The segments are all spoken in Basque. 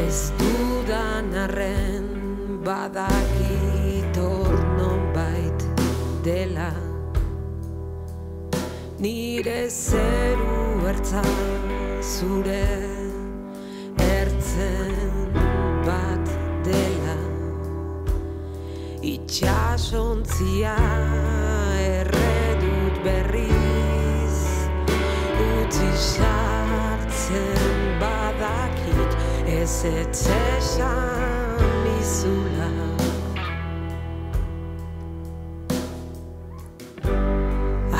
Ez dudan arren badakit hor nonbait dela, nire zeru ertza zure ertzen bat dela. Itxasontzia erredut berriz, utzi sartzen badakit ez etxesan izula.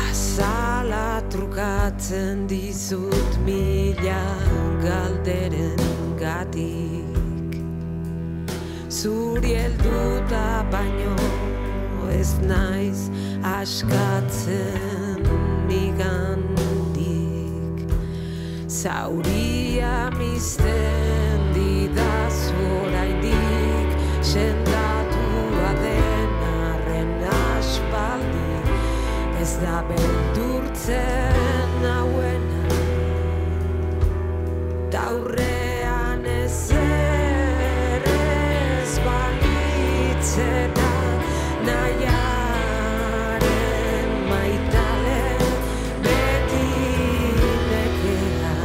Azala trukatzen dizut mila galderen gatik, zuri helduta baino ez naiz askatzen nigandik. Zauria mizten didazu oraindik, sendatua den arren aspaldi, ez da beldurtzen hauena, taurrean ezer ez balitzena, nahiaren maitale beti nekea.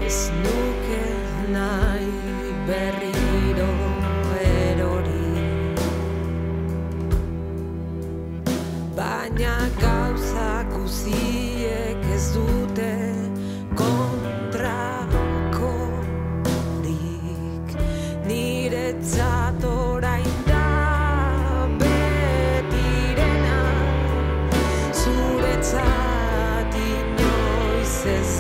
Ez nuke nahi berriro erori, baina gauzak guziek ez dute kontrakorik. Niretzat orain da betirena, zuretzat inoiz ez